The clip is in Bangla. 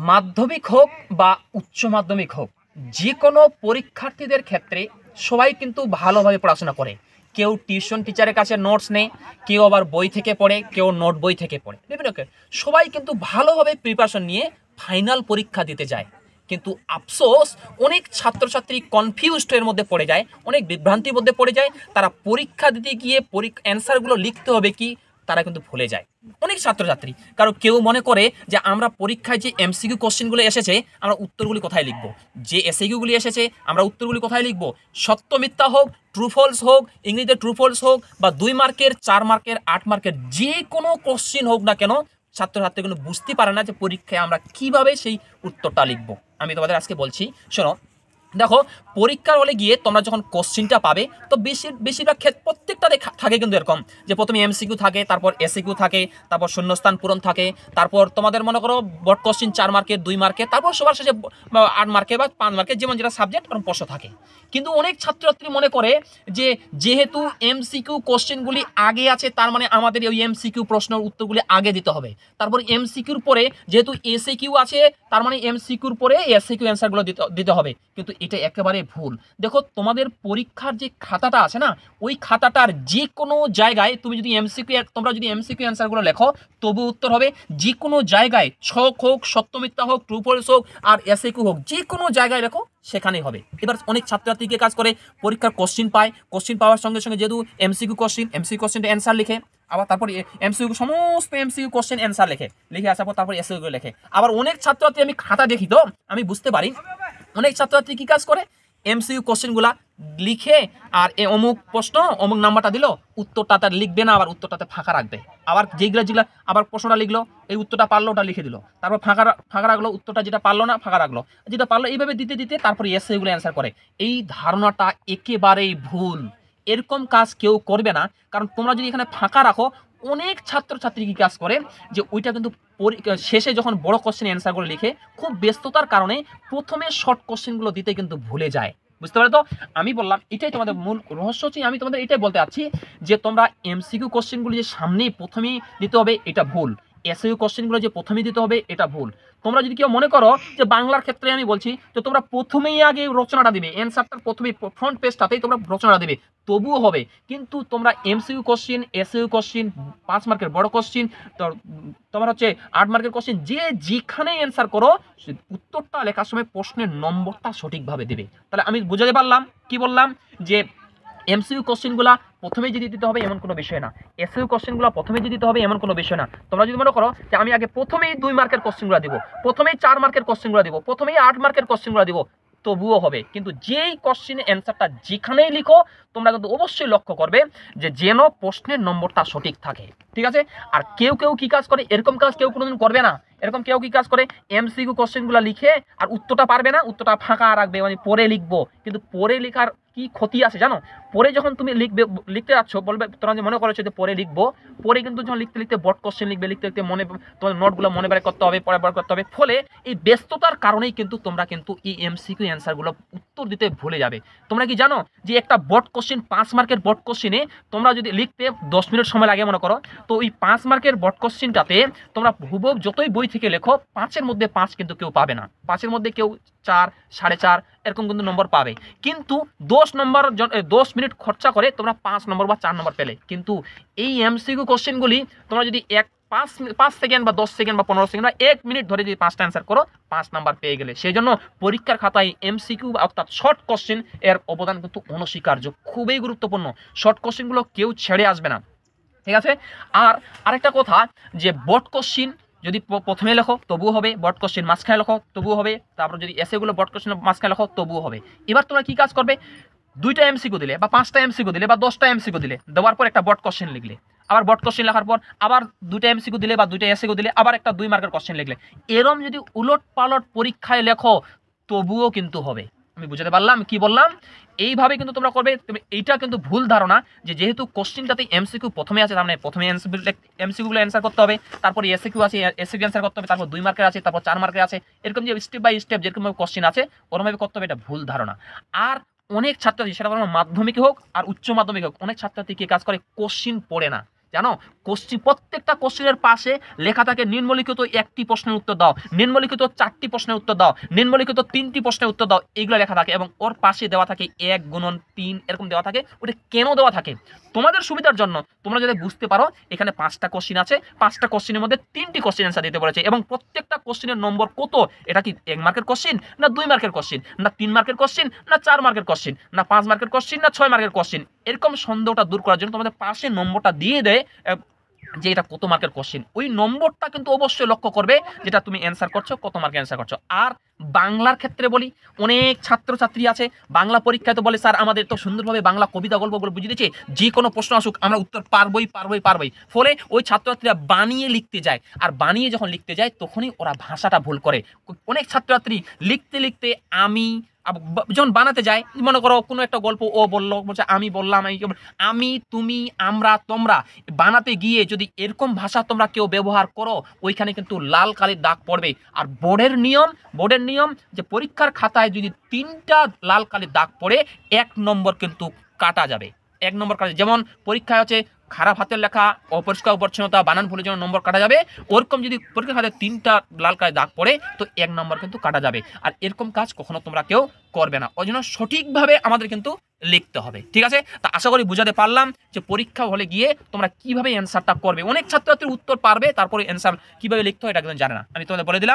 মাধ্যমিক হোক বা উচ্চ মাধ্যমিক হোক, যে কোনো পরীক্ষার্থীদের ক্ষেত্রে সবাই কিন্তু ভালোভাবে পড়াশোনা করে। কেউ টিউশন টিচারের কাছে নোটস নেয়, কেউ আবার বই থেকে পড়ে, কেউ নোট বই থেকে পড়ে, বিভিন্ন সবাই কিন্তু ভালোভাবে প্রিপারেশন নিয়ে ফাইনাল পরীক্ষা দিতে যায়। কিন্তু আফসোস, অনেক ছাত্রছাত্রী কনফিউজড এর মধ্যে পড়ে যায়, অনেক বিভ্রান্তির মধ্যে পড়ে যায়। তারা পরীক্ষা দিতে গিয়ে অ্যান্সারগুলো লিখতে হবে কি তারা কিন্তু ভুলে যায় অনেক ছাত্রছাত্রী। কারণ কেউ মনে করে যে আমরা পরীক্ষায় যে এমসিকিউ কোশ্চেনগুলো এসেছে আমরা উত্তরগুলি কোথায় লিখবো, যে এসএকিউগুলি এসেছে আমরা উত্তরগুলি কোথায় লিখবো। সত্য মিথ্যা হোক, ট্রু ফলস হোক, ইংরেজিতে ট্রু ফলস হোক, বা 2 মার্কের 4 মার্কের 8 মার্কের যে কোনো কোশ্চেন হোক না কেন, ছাত্রছাত্রী কিন্তু বুঝতে পারে না যে পরীক্ষায় আমরা কিভাবে সেই উত্তরটা লিখবো। আমি তোমাদের আজকে বলছি, শোনো। দেখো, পরীক্ষার হলে গিয়ে তোমরা যখন কোশ্চিনটা পাবে তো বেশিরভাগ ক্ষেত্রে প্রত্যেকটাতে থাকে কিন্তু এরকম যে প্রথমে এমসিকিউ থাকে, তারপর এসএকিউ থাকে, তারপর শূন্যস্থান পূরণ থাকে, তারপর তোমাদের মনে করো বট কোশ্চিন 4 মার্কের 2 মার্কের, তারপর সবার শেষে 8 মার্কের বা 5 মার্কের যেমন যেটা সাবজেক্ট এবং প্রশ্ন থাকে। কিন্তু অনেক ছাত্রছাত্রী মনে করে যে যেহেতু এমসিকিউ কোশ্চেনগুলি আগে আছে তার মানে আমাদের ওই এমসিকিউ প্রশ্নের উত্তরগুলি আগে দিতে হবে। তারপর এমসিকিউর পরে যেহেতু এসএকিউ আছে তার মানে এমসিকিউর পরে এসএকিউ অ্যান্সারগুলো দিতে হবে, কিন্তু এটা একেবারে ভুল। দেখো, তোমাদের পরীক্ষার যে খাতাটা আছে না, ওই খাতাটার যে কোনো জায়গায় তোমরা যদি এমসিকিউ অ্যান্সারগুলো লেখো তবু উত্তর হবে। যে কোনো জায়গায় ছক হোক, সত্যমিথ্যা হোক, ট্রু ফলস হোক আর এসএকিউ হোক, যে কোনো জায়গায় লেখো সেখানেই হবে। এবার অনেক ছাত্রছাত্রীকে কাজ করে পরীক্ষার কোশ্চিন পায়, কোশ্চিন পাওয়ার সঙ্গে সঙ্গে যেহেতু এমসিকিউ কোশ্চিনটা অ্যান্সার লিখে, আবার তারপর সমস্ত এমসিকিউ কোশ্চেন অ্যান্সার লিখে আসার পর তারপর এসএকিউ লেখে। আবার অনেক ছাত্রছাত্রী আমি খাতা দেখি তো আমি বুঝতে পারি অনেক ছাত্রছাত্রী কি কাজ করে এমসিকিউ কোশ্চেনগুলা লিখে আর অমুক প্রশ্ন অমুক নাম্বারটা দিল, উত্তরটা তার লিখবে না, আবার উত্তরটাতে ফাঁকা রাখবে। আবার যেগুলা আবার প্রশ্নটা লিখলো, এই উত্তরটা পারলো ওটা লিখে দিল, তারপর ফাঁকা রাখলো, উত্তরটা যেটা পারলো না ফাঁকা রাখলো, যেটা পারলো, এইভাবে দিতে দিতে তারপর এসএগুলো অ্যান্সার করে। এই ধারণাটা একেবারেই ভুল। এরকম কাজ কেউ করবে না। কারণ তোমরা যদি এখানে ফাঁকা রাখো, অনেক ছাত্রছাত্রী কি কাজ করে যে ওইটা কিন্তু শেষে যখন বড় কোশ্চেন অ্যান্সারগুলো লিখে খুব ব্যস্ততার কারণে প্রথমে শর্ট কোশ্চেনগুলো দিতে কিন্তু ভুলে যায়। বুঝতে পারো তো? আমি বললাম এটাই তোমাদের মূল রহস্য হচ্ছে। আমি তোমাদের এটাই বলতে চাচ্ছি যে তোমরা এমসিকিউ কোশ্চেনগুলো যে সামনেই প্রথমেই দিতে হবে এটা ভুল, এসইউ কোশ্চেনগুলো যে প্রথমেই দিতে হবে এটা ভুল। তোমরা যদি কেউ মনে করো যে বাংলার ক্ষেত্রে আমি বলছি তো তোমরা প্রথমেই আগে রচনাটা দিবে, অ্যান্সারটার প্রথমেই ফ্রন্ট পেজটাতেই তোমরা রচনাটা দিবে তবুও হবে। কিন্তু তোমরা এমসিকিউ কোশ্চেন, এসইউ কোশ্চেন, 5 মার্কের বড় কোশ্চেন, তোমার হচ্ছে 8 মার্কের কোশ্চেন, যে যেখানে অ্যান্সার করো উত্তরটা লেখার সময় প্রশ্নের নম্বরটা সঠিকভাবে দেবে। তাহলে আমি বুঝাতে পারলাম কি বললাম, যে এমসিকিউ কোশ্চেনগুলো প্রথমেই যদি দিতে হবে এমন কোনো বিষয় না, এসইউ কোশ্চেনগুলো প্রথমেই যদি দিতে হবে এমন কোনো বিষয় না। তোমরা যদি মনে করো যে আমি আগে প্রথমেই 2 মার্কের কোশ্চেনগুলো দিব, প্রথমেই 4 মার্কের কোশ্চেনগুলো দিব, প্রথমেই 8 মার্কের কোশ্চেনগুলো দিব, তবুও হবে। কিন্তু যেই কোশ্চেনের অ্যান্সারটা যেখানেই লিখো তোমরা কিন্তু অবশ্যই লক্ষ্য করবে যে যেন প্রশ্নের নম্বরটা সঠিক থাকে, ঠিক আছে? আর কেউ কি কাজ করে, এরকম কাজ কেউ কোনোদিন করবে না। এরকম কেউ কি কাজ করে এমসিকিউ কোশ্চেনগুলো লিখে আর উত্তরটা পারবে না, উত্তরটা ফাঁকা রাখবে, মানে পরে লিখবো। কিন্তু পরে লেখার কি ক্ষতি আছে জানো? পরে যখন তুমি লিখতে যাচ্ছ বলবে, তোমরা যে মনে করেছো যে পরে লিখবো, পরে কিন্তু যখন লিখতে বট কোশ্চেন লিখবে, লিখতে মনে তোমার নোটগুলো মনে বের করতে হবে, পরে বার করতে হবে। ফলে এই ব্যস্ততার কারণেই কিন্তু তোমরা কিন্তু এই এমসিকিউ অ্যান্সারগুলো উত্তর দিতে ভুলে যাবে। তোমরা কি জানো যে একটা বট কোশ্চেন, 5 মার্কের বট কোশ্চেনে তোমরা যদি লিখতে 10 মিনিট সময় লাগে মনে করো, তো ওই 5 মার্কের বট কোশ্চেনটাতে তোমরা হুবহু যতই বই থেকে লেখো 5-এর মধ্যে 5 কিন্তু কেউ পাবে না, 5-এর মধ্যে কেউ 4, 4.5 এরকম কিন্তু নম্বর পাবে। কিন্তু 10 মিনিট খরচা করে তোমরা 5 নম্বর বা 4 নম্বর পেলে। কিন্তু এই এমসিকিউ কোশ্চেনগুলি তোমরা যদি 5 সেকেন্ড বা 10 সেকেন্ড বা 15 সেকেন্ড বা 1 মিনিট ধরে যদি 5টা অ্যান্সার করো 5 নাম্বার পেয়ে গেলে। সেই জন্য পরীক্ষার খাতায় এমসিকিউ অর্থাৎ শর্ট কোশ্চেন এর অবদান কিন্তু অনস্বীকার্য, খুবই গুরুত্বপূর্ণ। শর্ট কোশ্চেনগুলো কেউ ছেড়ে আসবে না, ঠিক আছে? আর আরেকটা কথা, যে বট কোশ্চেন যদি প্রথমে লেখো তবুও হবে, বট কোশ্চেন মাঝখানে লেখো তবুও হবে, তারপর যদি এসেগুলো বট কোশ্চেন মাঝখানে লেখো তবুও হবে। এবার তোমরা কি কাজ করবে, 2টা এমসিকিউ দিলে বা 5টা এমসিকিউ দিলে বা 10টা এমসিকিউ দিলে, দেওয়ার পর একটা বট কোশ্চেন লিখলে, আবার বট কোশ্চেন লেখার পর আবার 2টা এমসিকিউ দিলে বা 2টা এসিকিউ দিলে আবার একটা 2 মার্কের কোশ্চেন লিখলে, এরম যদি উলট পালট পরীক্ষায় লেখো তবুও কিন্তু হবে। আমি বুঝাতে পারলাম কি বললাম? এইভাবে কিন্তু তোমরা করবে। এইটা কিন্তু ভুল ধারণা যে যেহেতু কোশ্চেনটাতে এমসিকিউ প্রথমে আছে তার মানে প্রথমে এমসিকিউগুলো অ্যান্সার করতে হবে, তারপরে এসিকিউ আছে এসিকিউ অ্যান্সার করতে হবে, তারপর 2 মার্কের আছে, তারপর 4 মার্কের আছে, এরকম যে স্টেপ বাই স্টেপ যেরকম কোশ্চেন আছে ওরমভাবে করতে হবে, এটা ভুল ধারণা। আর অনেক ছাত্রছাত্রী, সেটা কোনো মাধ্যমিক হোক আর উচ্চ মাধ্যমিক হোক, অনেক ছাত্রছাত্রী কি কাজ করে কোশ্চেন পড়ে না, জানো কোশ্চিন, প্রত্যেকটা কোশ্চিনের পাশে লেখা থাকে নিম্নলিখিত একটি প্রশ্নের উত্তর দাও, নিম্নলিখিত 4টি প্রশ্নের উত্তর দাও, নিম্নলিখিত 3টি প্রশ্নের উত্তর দাও, এইগুলো লেখা থাকে এবং ওর পাশে দেওয়া থাকে 1 গুণন 3 এরকম দেওয়া থাকে। ওটা কেন দেওয়া থাকে? তোমাদের সুবিধার জন্য, তোমরা যদি বুঝতে পারো এখানে 5টা কোশ্চিন আছে, 5টা কোশ্চিনের মধ্যে 3টি কোশ্চিন অ্যান্সার দিতে বলেছে এবং প্রত্যেকটা কোশ্চিনের নম্বর কত, এটা কি 1 মার্কের কোশ্চিন না 2 মার্কের কোশ্চিন না 3 মার্কের কোশ্চিন না 4 মার্কের কোশ্চিন না 5 মার্কের কোশ্চিন না 6 মার্কের কোশ্চিন, এরকম সন্দেহটা দূর করার জন্য তোমাদের পাশে নম্বরটা দিয়ে দেয় যে এটা কত মার্কের কোশ্চিন। ওই নম্বরটা কিন্তু অবশ্যই লক্ষ্য করবে যেটা তুমি অ্যান্সার করছো, কত মার্কের অ্যান্সার করছো। আর বাংলার ক্ষেত্রে বলি, অনেক ছাত্রছাত্রী আছে বাংলা পরীক্ষায় তো বলে স্যার আমাদের তো সুন্দরভাবে বাংলা কবিতা গল্পগুলো বুঝিয়ে দিচ্ছে, যে কোনো প্রশ্ন আসুক আমরা উত্তর পারবই। ফলে ওই ছাত্রছাত্রীরা বানিয়ে লিখতে যায়, আর বানিয়ে যখন লিখতে যায় তখনই ওরা ভাষাটা ভুল করে। অনেক ছাত্রছাত্রী লিখতে লিখতে আমি যখন বানাতে যায়, মনে করো কোনো একটা গল্প ও বললো, বলছে আমি বললাম, আমি তুমি আমরা তোমরা, বানাতে গিয়ে যদি এরকম ভাষা তোমরা কেউ ব্যবহার করো ওইখানে কিন্তু লাল কালির দাগ পড়বে। আর বোর্ডের নিয়ম যে পরীক্ষার খাতায় যদি 3টা লাল কালির দাগ পড়ে 1 নম্বর কিন্তু কাটা যাবে। 1 নম্বর কাটা, যেমন পরীক্ষায় হচ্ছে খারাপ হাতের লেখা, অপরিষ্কার পরিচ্ছন্নতা, বানান ভুলের জন্য নম্বর কাটা যাবে, ওরকম যদি পরীক্ষার খাতায় 3টা লাল কালির দাগ পড়ে তো 1 নম্বর কিন্তু কাটা যাবে। আর এরকম কাজ কখনো তোমরা কেউ করবে না, ওই জন্য সঠিকভাবে আমাদের কিন্তু লিখতে হবে। ঠিক আছে, তা আশা করি বুঝাতে পারলাম যে পরীক্ষা হলে গিয়ে তোমরা কিভাবে অ্যান্সারটা করবে। অনেক ছাত্রছাত্রীর উত্তর পারবে, তারপরে অ্যান্সার কিভাবে লিখতে হয় এটা কিন্তু জানে না, আমি তোমাদের বলে দিলাম।